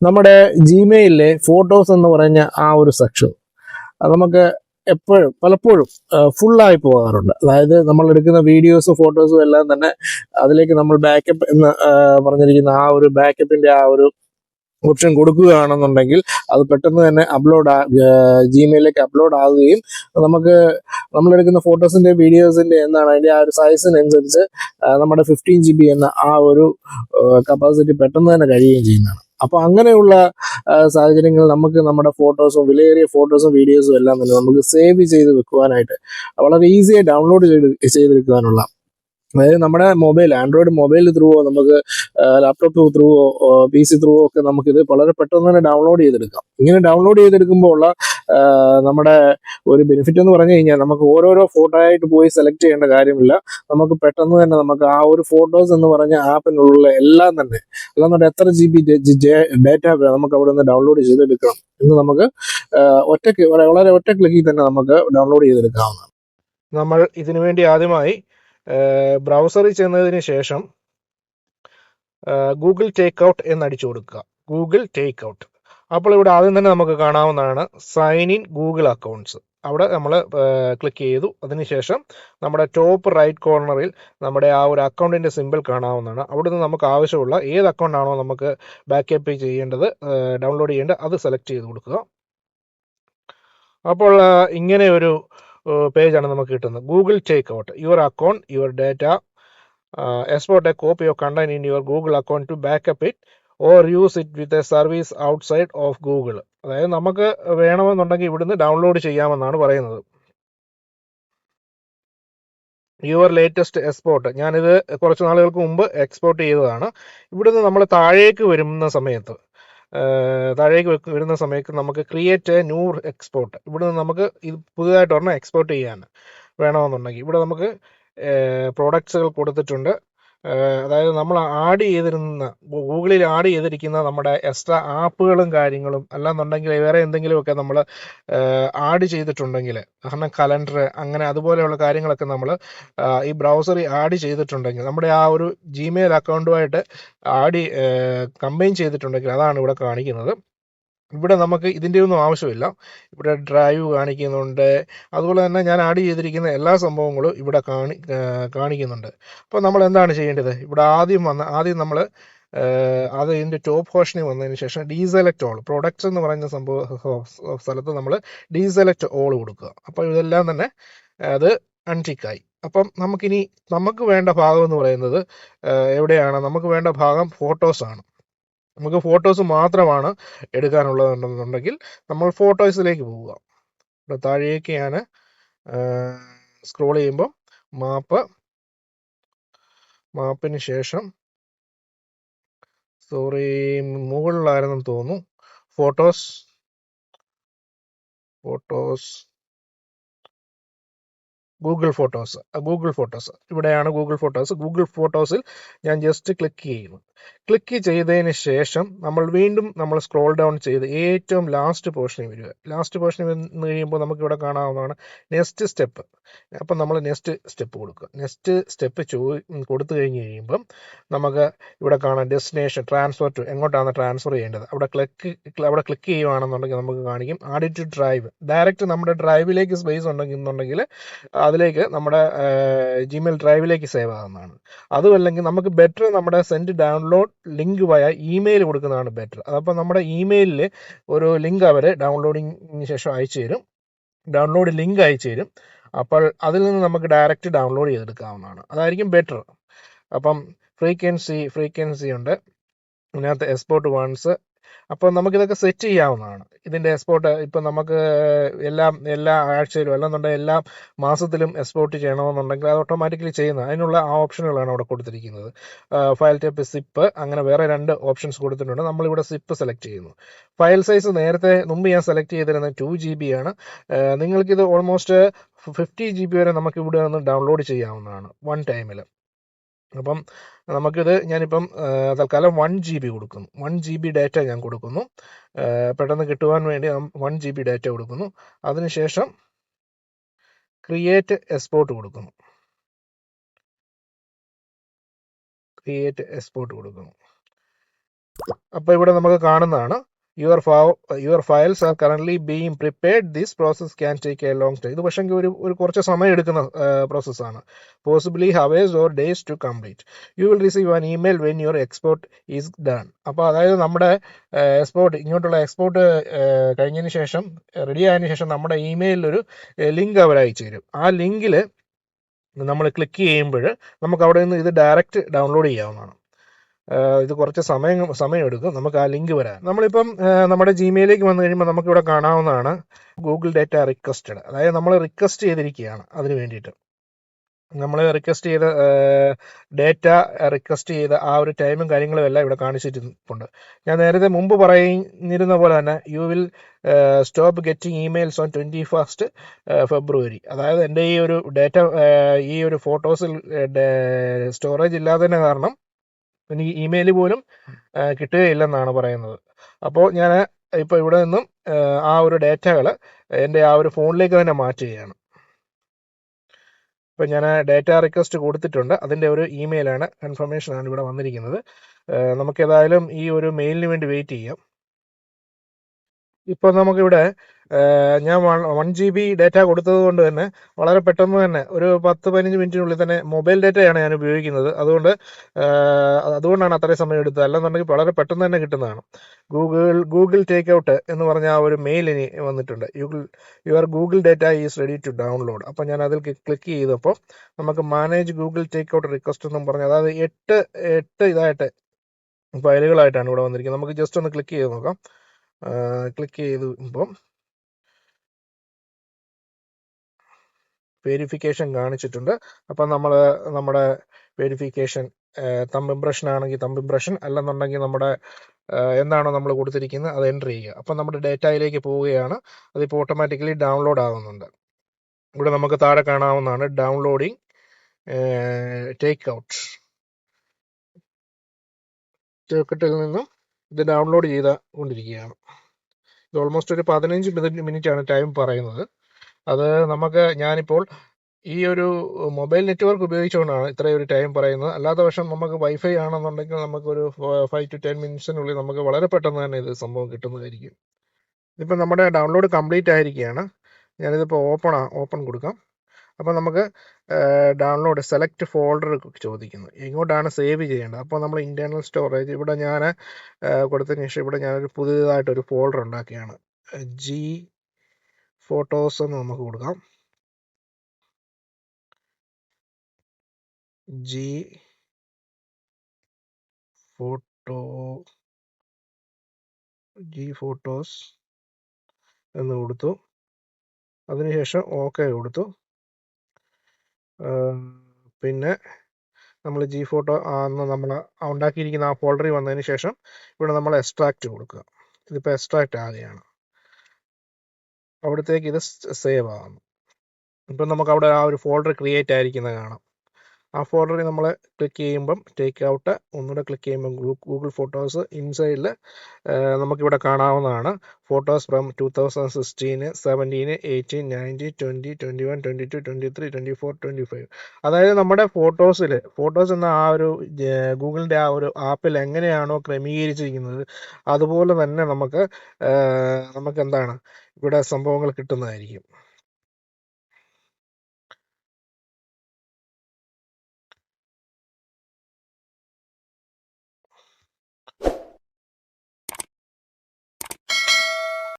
നമ്മുടെ ജിമെയിലിലെ ഫോട്ടോസ് എന്ന് പറഞ്ഞ ആ ഒരു സെക്ഷൻ അത് നമുക്ക് പലപ്പോഴും ഫുള്ളായി പോകാറുണ്ട്. അതായത് നമ്മൾ എടുക്കുന്ന വീഡിയോസും ഫോട്ടോസും എല്ലാം തന്നെ അതിലേക്ക് നമ്മൾ ബാക്കപ്പ് എന്ന് പറഞ്ഞിരിക്കുന്ന ആ ഒരു ബാക്കപ്പിന്റെ ആ ഒരു ഓപ്ഷൻ കൊടുക്കുകയാണെന്നുണ്ടെങ്കിൽ അത് പെട്ടെന്ന് തന്നെ ജിമെയിലേക്ക് അപ്ലോഡ് ആവുകയും നമുക്ക് നമ്മളെടുക്കുന്ന ഫോട്ടോസിന്റെ വീഡിയോസിന്റെ എന്താണ് അതിന്റെ ആ ഒരു സൈസിനനുസരിച്ച് നമ്മുടെ 15 GB എന്ന ആ ഒരു കപ്പാസിറ്റി പെട്ടെന്ന് തന്നെ കഴിയുകയും ചെയ്യുന്നതാണ്. അപ്പോൾ അങ്ങനെയുള്ള സാഹചര്യങ്ങളിൽ നമുക്ക് നമ്മുടെ ഫോട്ടോസും വിലയേറിയ ഫോട്ടോസും വീഡിയോസും എല്ലാം തന്നെ നമുക്ക് സേവ് ചെയ്ത് വെക്കുവാനായിട്ട് വളരെ ഈസിയായി ഡൗൺലോഡ് ചെയ്തെടുക്കാനുള്ള, അതായത് നമ്മുടെ ആൻഡ്രോയിഡ് മൊബൈൽ ത്രൂവോ നമുക്ക് ലാപ്ടോപ്പ് ത്രൂവോ PC ത്രൂവോ ഒക്കെ നമുക്കിത് വളരെ പെട്ടെന്ന് തന്നെ ഡൗൺലോഡ് ചെയ്തെടുക്കാം. ഇങ്ങനെ ഡൗൺലോഡ് ചെയ്തെടുക്കുമ്പോൾ ഉള്ള നമ്മുടെ ഒരു ബെനിഫിറ്റ് എന്ന് പറഞ്ഞു കഴിഞ്ഞാൽ നമുക്ക് ഓരോരോ ഫോട്ടോ ആയിട്ട് പോയി സെലക്ട് ചെയ്യേണ്ട കാര്യമില്ല. നമുക്ക് പെട്ടെന്ന് തന്നെ നമുക്ക് ആ ഒരു ഫോട്ടോസ് എന്ന് പറഞ്ഞ ആപ്പിനുള്ള എല്ലാം തന്നെ അല്ലാതെ എത്ര GB ഡേറ്റ നമുക്ക് അവിടെ നിന്ന് ഡൗൺലോഡ് ചെയ്തെടുക്കണം എന്ന് നമുക്ക് വളരെ ഒറ്റ ക്ലിക്കിൽ തന്നെ നമുക്ക് ഡൗൺലോഡ് ചെയ്തെടുക്കാവുന്നതാണ്. നമ്മൾ ഇതിനു വേണ്ടി ആദ്യമായി ബ്രൗസറിൽ ചെന്നതിന് ശേഷം ഗൂഗിൾ ടേക്ക് ഔട്ട് എന്നടിച്ചു കൊടുക്കുക. Google take out. അപ്പോൾ ഇവിടെ ആദ്യം തന്നെ നമുക്ക് കാണാവുന്നതാണ് സൈൻ ഇൻ ഗൂഗിൾ അക്കൗണ്ട്സ്. അവിടെ നമ്മൾ ക്ലിക്ക് ചെയ്തു. അതിനുശേഷം നമ്മുടെ ടോപ്പ് റൈറ്റ് കോർണറിൽ നമ്മുടെ ആ ഒരു അക്കൗണ്ടിൻ്റെ സിമ്പിൾ കാണാവുന്നതാണ്. അവിടെ നിന്ന് നമുക്ക് ആവശ്യമുള്ള ഏത് അക്കൗണ്ടാണോ നമുക്ക് ബാക്കപ്പ് ചെയ്യേണ്ടത്, ഡൗൺലോഡ് ചെയ്യേണ്ടത്, അത് സെലക്ട് ചെയ്ത് കൊടുക്കുക. അപ്പോൾ ഇങ്ങനെ ഒരു പേജാണ് നമുക്ക് കിട്ടുന്നത്. Google take out your account your data, export a copy of content in your Google account to backup it or use it with a service outside of Google. അതായത് നമുക്ക് വേണമെന്നുണ്ടെങ്കിൽ ഇവിടുന്ന് ഡൗൺലോഡ് ചെയ്യാമെന്നാണ് പറയുന്നത്. യുവർ ലേറ്റസ്റ്റ് എക്സ്പോർട്ട്, ഞാനിത് കുറച്ച് നാളുകൾക്ക് മുമ്പ് എക്സ്പോർട്ട് ചെയ്തതാണ്. ഇവിടുന്ന് നമ്മൾ താഴേക്ക് വരുന്ന സമയത്ത് നമുക്ക് ക്രിയേറ്റ് എ ന്യൂ എക്സ്പോർട്ട്, ഇവിടുന്ന് നമുക്ക് ഇത് പുതുതായിട്ട് ഒരെണ്ണം എക്സ്പോർട്ട് ചെയ്യാൻ വേണമെന്നുണ്ടെങ്കിൽ ഇവിടെ നമുക്ക് പ്രോഡക്ട്സുകൾ കൊടുത്തിട്ടുണ്ട്. അതായത് നമ്മൾ ഗൂഗിളിൽ ആഡ് ചെയ്തിരിക്കുന്ന നമ്മുടെ എക്സ്ട്രാ ആപ്പുകളും കാര്യങ്ങളും അല്ലാന്നുണ്ടെങ്കിൽ വേറെ എന്തെങ്കിലുമൊക്കെ നമ്മൾ ആഡ് ചെയ്തിട്ടുണ്ടെങ്കിൽ, കാരണം കലണ്ടർ അങ്ങനെ അതുപോലെയുള്ള കാര്യങ്ങളൊക്കെ നമ്മൾ ഈ ബ്രൗസറിൽ ആഡ് ചെയ്തിട്ടുണ്ടെങ്കിൽ, നമ്മുടെ ആ ഒരു ജിമെയിൽ അക്കൗണ്ടുമായിട്ട് കമ്പൈൻ ചെയ്തിട്ടുണ്ടെങ്കിൽ അതാണ് ഇവിടെ കാണിക്കുന്നത്. ഇവിടെ നമുക്ക് ഇതിൻ്റെ ഒന്നും ആവശ്യമില്ല. ഇവിടെ ഡ്രൈവ് കാണിക്കുന്നുണ്ട്. അതുപോലെ തന്നെ ഞാൻ ആഡ് ചെയ്തിരിക്കുന്ന എല്ലാ സംഭവങ്ങളും ഇവിടെ കാണിക്കുന്നുണ്ട്. അപ്പോൾ നമ്മൾ എന്താണ് ചെയ്യേണ്ടത്? ഇവിടെ ആദ്യം നമ്മൾ ഇതിൻ്റെ ടോപ്പ് ഓപ്ഷനിൽ വന്നതിന് ശേഷം ഡീസെലക്ട് ഓൾ പ്രൊഡക്ട്സ് എന്ന് പറയുന്ന സ്ഥലത്ത് നമ്മൾ ഡീസെലക്ട് ഓൾ കൊടുക്കുക. അപ്പോൾ ഇതെല്ലാം തന്നെ അത് അൺടിക്കായി. അപ്പം നമുക്ക് വേണ്ട ഭാഗം എന്ന് പറയുന്നത് എവിടെയാണ്? നമുക്ക് വേണ്ട ഭാഗം ഫോട്ടോസാണ്. നമുക്ക് ഫോട്ടോസ് മാത്രമാണ് എടുക്കാനുള്ളതെന്നുണ്ടെങ്കിൽ നമ്മൾ ഫോട്ടോസിലേക്ക് പോവുക. ഇവിടെ താഴേക്ക് ഞാൻ സ്ക്രോൾ ചെയ്യുമ്പോൾ മാപ്പിന് ശേഷം മുകളിലായിരുന്നെന്ന് തോന്നുന്നു ഫോട്ടോസ് ഗൂഗിൾ ഫോട്ടോസ് ഇവിടെയാണ് ഗൂഗിൾ ഫോട്ടോസിൽ ഞാൻ ജസ്റ്റ് ക്ലിക്ക് ചെയ്യുന്നു. ക്ലിക്ക് ചെയ്തതിന് ശേഷം നമ്മൾ സ്ക്രോൾ ഡൗൺ ചെയ്ത് ഏറ്റവും ലാസ്റ്റ് പോർഷനിൽ വരിക. ലാസ്റ്റ് പോർഷനിൽ വന്ന് കഴിയുമ്പോൾ നമുക്ക് ഇവിടെ കാണാവുന്നതാണ് നെക്സ്റ്റ് സ്റ്റെപ്പ്. അപ്പം നമ്മൾ നെക്സ്റ്റ് സ്റ്റെപ്പ് കൊടുക്കുക. നെക്സ്റ്റ് സ്റ്റെപ്പ് കൊടുത്തു കഴിഞ്ഞ് കഴിയുമ്പം നമുക്ക് ഇവിടെ കാണാം ഡെസ്റ്റിനേഷൻ ട്രാൻസ്ഫർ ടു, എങ്ങോട്ടാണ് ട്രാൻസ്ഫർ ചെയ്യേണ്ടത്. അവിടെ ക്ലിക്ക് ചെയ്യുകയാണെന്നുണ്ടെങ്കിൽ നമുക്ക് കാണിക്കും ആഡ് ടു ഡ്രൈവ്. ഡയറക്റ്റ് നമ്മുടെ ഡ്രൈവിലേക്ക് സ്പേസ് ഉണ്ടെന്നുണ്ടെങ്കിൽ അതിലേക്ക് നമ്മുടെ ജിമെയിൽ ഡ്രൈവിലേക്ക് സേവ് ആകുന്നതാണ്. അതുമല്ലെങ്കിൽ നമുക്ക് ബെറ്റർ നമ്മുടെ സെൻഡ് ഡൗൺലോഡ് ലിങ്ക് വയ ഇമെയിൽ കൊടുക്കുന്നതാണ് ബെറ്റർ. അതപ്പോൾ നമ്മുടെ ഇമെയിലിൽ ഒരു ലിങ്ക് അവർ ഡൗൺലോഡിങ്ങിന് ശേഷം അയച്ചു തരും, ഡൗൺലോഡ് ലിങ്ക് അയച്ചു തരും. അപ്പോൾ അതിൽ നിന്ന് നമുക്ക് ഡയറക്റ്റ് ഡൗൺലോഡ് ചെയ്തെടുക്കാവുന്നതാണ്. അതായിരിക്കും ബെറ്റർ. അപ്പം ഫ്രീക്വൻസി ഉണ്ട്, ഇതിനകത്ത് എക്സ്പോർട്ട് വൺസ്. അപ്പോൾ നമുക്കിതൊക്കെ സെറ്റ് ചെയ്യാവുന്നതാണ്. ഇതിൻ്റെ എക്സ്പോർട്ട് ഇപ്പം നമുക്ക് എല്ലാ ആഴ്ചയിലും അല്ലെന്നുണ്ടെങ്കിൽ എല്ലാ മാസത്തിലും എക്സ്പോർട്ട് ചെയ്യണമെന്നുണ്ടെങ്കിൽ അത് ഓട്ടോമാറ്റിക്കലി ചെയ്യുന്നത്. അതിനുള്ള ആ ഓപ്ഷനുകളാണ് അവിടെ കൊടുത്തിരിക്കുന്നത്. ഫയൽ ടൈപ്പ് സിപ്പ്, അങ്ങനെ വേറെ 2 ഓപ്ഷൻസ് കൊടുത്തിട്ടുണ്ട്. നമ്മളിവിടെ സിപ്പ് സെലക്ട് ചെയ്യുന്നു. ഫയൽ സൈസ് മുമ്പ് ഞാൻ സെലക്ട് ചെയ്തിരുന്നത് 2 GB ആണ്. നിങ്ങൾക്കിത് ഓൾമോസ്റ്റ് 50 GB വരെ നമുക്ക് ഇവിടെ നിന്ന് ഡൗൺലോഡ് ചെയ്യാവുന്നതാണ് 1 ടൈമിൽ. അപ്പം ഞാനിപ്പം തൽക്കാലം 1 GB കൊടുക്കുന്നു. 1 GB ഡാറ്റ ഞാൻ കൊടുക്കുന്നു. പെട്ടെന്ന് കിട്ടുവാൻ വേണ്ടി 1 GB ഡാറ്റ കൊടുക്കുന്നു. അതിനുശേഷം ക്രിയേറ്റ് എക്സ്പോർട്ട് കൊടുക്കുന്നു. അപ്പോൾ ഇവിടെ നമുക്ക് കാണുന്നതാണ് your files are current being prepared. This process can take a long time. ഇത് പക്ഷേ ഒരു കുറച്ച് സമയം എടുക്കുന്ന പ്രോസസ്സാണ്. Possibly hours or days to complete. You will receive an email when your export is done. അപ്പോൾ അതായത് നമ്മുടെ ഇങ്ങോട്ടുള്ള എക്സ്പോർട്ട് കഴിഞ്ഞതിന് ശേഷം, റെഡി ആയതിനു ശേഷം നമ്മുടെ ഇമെയിലൊരു ലിങ്ക് അവർ അയച്ചു തരും. ആ ലിങ്കിൽ നമ്മൾ ക്ലിക്ക് ചെയ്യുമ്പോൾ നമുക്ക് അവിടെ നിന്ന് ഇത് ഡയറക്റ്റ് ഡൗൺലോഡ് ചെയ്യാവുന്നതാണ്. ഇത് കുറച്ച് സമയം എടുക്കും നമുക്ക് ആ ലിങ്ക് വരാൻ. നമ്മളിപ്പം നമ്മുടെ ജിമെയിലേക്ക് വന്നു കഴിയുമ്പോൾ നമുക്കിവിടെ കാണാവുന്നതാണ് ഗൂഗിൾ ഡേറ്റ റിക്വസ്റ്റഡ്. അതായത് നമ്മൾ റിക്വസ്റ്റ് ചെയ്തിരിക്കുകയാണ്. അതിന് വേണ്ടിയിട്ട് നമ്മൾ റിക്വസ്റ്റ് ചെയ്ത ഡേറ്റ റിക്വസ്റ്റ് ചെയ്ത ആ ഒരു ടൈമും കാര്യങ്ങളും എല്ലാം ഇവിടെ കാണിച്ചിട്ടുണ്ട്. ഞാൻ നേരത്തെ മുമ്പ് പറഞ്ഞിരുന്ന പോലെ തന്നെ you will stop getting emails on 21 ഫെബ്രുവരി. അതായത് എൻ്റെ ഈ ഒരു ഡേറ്റ ഈ ഒരു ഫോട്ടോസിൽ സ്റ്റോറേജ് ഇല്ലാത്തതിന് കാരണം എനിക്ക് ഇമെയിൽ പോലും കിട്ടുകയില്ലെന്നാണ് പറയുന്നത്. അപ്പോൾ ഞാൻ ഇപ്പോൾ ഇവിടെ നിന്നും ആ ഒരു ഡേറ്റകൾ എൻ്റെ ആ ഒരു ഫോണിലേക്ക് തന്നെ മാറ്റുകയാണ്. ഇപ്പം ഞാൻ ഡേറ്റ റിക്വസ്റ്റ് കൊടുത്തിട്ടുണ്ട്. അതിൻ്റെ ഒരു ഇമെയിലാണ്, കൺഫർമേഷനാണ് ഇവിടെ വന്നിരിക്കുന്നത്. നമുക്കേതായാലും ഈ ഒരു മെയിലിന് വേണ്ടി വെയിറ്റ് ചെയ്യാം. ഇപ്പോൾ നമുക്കിവിടെ ഞാൻ 1 GB ഡേറ്റ കൊടുത്തത് കൊണ്ട് തന്നെ വളരെ പെട്ടെന്ന് തന്നെ ഒരു 10-15 മിനിറ്റിനുള്ളിൽ തന്നെ മൊബൈൽ ഡേറ്റയാണ് ഞാൻ ഉപയോഗിക്കുന്നത്. അതുകൊണ്ടാണ് അത്രയും സമയം എടുത്തത്. അല്ലെന്നുണ്ടെങ്കിൽ വളരെ പെട്ടെന്ന് തന്നെ കിട്ടുന്നതാണ്. ഗൂഗിൾ ടേക്ക് ഔട്ട് എന്ന് പറഞ്ഞ ആ ഒരു മെയിൽ ഇനി വന്നിട്ടുണ്ട്. Your Google data is ready to download. അപ്പോൾ ഞാൻ അതിൽ ക്ലിക്ക് ചെയ്തപ്പോൾ നമുക്ക് manage Google Takeout request എന്നും പറഞ്ഞ്, അതായത് 8 ഇതായിട്ട് ഫയലുകളായിട്ടാണ് ഇവിടെ വന്നിരിക്കുന്നത്. നമുക്ക് ജസ്റ്റ് ഒന്ന് ക്ലിക്ക് ചെയ്ത് നോക്കാം. ക്ലിക്ക് ചെയ്തുമ്പം വെരിഫിക്കേഷൻ കാണിച്ചിട്ടുണ്ട്. അപ്പം നമ്മുടെ വെരിഫിക്കേഷൻ തമ്പ് ഇംപ്രഷൻ ആണെങ്കിൽ തമ്പ് ഇംപ്രഷൻ, അല്ലെന്നുണ്ടെങ്കിൽ നമ്മുടെ എന്താണോ നമ്മൾ കൊടുത്തിരിക്കുന്നത് അത് എൻ്റർ ചെയ്യുക. അപ്പം നമ്മുടെ ഡേറ്റയിലേക്ക് പോവുകയാണ്. അതിപ്പോൾ ഓട്ടോമാറ്റിക്കലി ഡൗൺലോഡ് ആകുന്നുണ്ട്. ഇവിടെ നമുക്ക് താഴെ കാണാവുന്നതാണ് ഡൗൺലോഡിങ് ടേക്ക് ഔട്ട്. ടേക്കട്ടിൽ നിന്നും ഇത് ഡൗൺലോഡ് ചെയ്തുകൊണ്ടിരിക്കുകയാണ്. ഇത് ഓൾമോസ്റ്റ് ഒരു 15 മിനിറ്റാണ് ടൈം പറയുന്നത്. അത് ഞാനിപ്പോൾ ഈ ഒരു മൊബൈൽ നെറ്റ്വർക്ക് ഉപയോഗിച്ചുകൊണ്ടാണ് ഇത്രയും ഒരു ടൈം പറയുന്നത്. അല്ലാത്ത പക്ഷം നമുക്ക് വൈഫൈ ആണെന്നുണ്ടെങ്കിൽ നമുക്കൊരു 5 to 10 മിനിറ്റ്സിനുള്ളിൽ നമുക്ക് വളരെ പെട്ടെന്ന് തന്നെ ഇത് സംഭവം കിട്ടുന്നതായിരിക്കും. ഇതിപ്പോൾ നമ്മുടെ ഡൗൺലോഡ് കംപ്ലീറ്റ് ആയിരിക്കുകയാണ്. ഞാനിതിപ്പോൾ ഓപ്പൺ കൊടുക്കാം. അപ്പോൾ നമുക്ക് ഡൗൺലോഡ് സെലക്ട് ഫോൾഡർ ചോദിക്കുന്നു, എങ്ങോട്ടാണ് സേവ് ചെയ്യേണ്ടത്. അപ്പോൾ നമ്മൾ ഇൻറ്റേർണൽ സ്റ്റോറേജ് ഇവിടെ ഞാൻ കൊടുത്തതിന് ശേഷം ഇവിടെ ഞാനൊരു പുതിയതായിട്ടൊരു ഫോൾഡർ ഉണ്ടാക്കുകയാണ്. ജി ഫോട്ടോസ് എന്ന് നമുക്ക് കൊടുക്കാം. ജി ഫോട്ടോസ് എന്ന് കൊടുത്തു. അതിനുശേഷം ഓക്കെ കൊടുത്തു. പിന്നെ നമ്മൾ ജി ഫോട്ടോ നമ്മൾ ഉണ്ടാക്കിയിരിക്കുന്ന ആ ഫോൾഡറിൽ വന്നതിന് ശേഷം ഇവിടെ നമ്മൾ എക്സ്ട്രാക്റ്റ് കൊടുക്കുക. ഇതിപ്പോൾ എക്സ്ട്രാക്റ്റ് ആകുകയാണ്. അവിടത്തേക്ക് ഇത് സേവ് ആകുന്നു. ഇപ്പം നമുക്ക് അവിടെ ആ ഒരു ഫോൾഡർ ക്രിയേറ്റ് ആയിരിക്കുന്നത് കാണാം. ആ ഫോൾഡറിൽ നമ്മൾ ക്ലിക്ക് ചെയ്യുമ്പം ടേക്ക് ഔട്ട്, ഒന്നുകൂടെ ക്ലിക്ക് ചെയ്യുമ്പം ഗൂഗിൾ ഫോട്ടോസ്, ഇൻസൈഡിൽ നമുക്കിവിടെ കാണാവുന്നതാണ് ഫോട്ടോസ് ഫ്രം 2016, 17, 18, 19, 20, 21, 22, 23, 24, 25. അതായത് നമ്മുടെ ഫോട്ടോസ് എന്ന ആ ഒരു ഗൂഗിളിൻ്റെ ആ ഒരു ആപ്പിൽ എങ്ങനെയാണോ ക്രമീകരിച്ചിരിക്കുന്നത് അതുപോലെ തന്നെ നമുക്ക് എന്താണ് ഇവിടെ സംഭവങ്ങൾ കിട്ടുന്നതായിരിക്കും.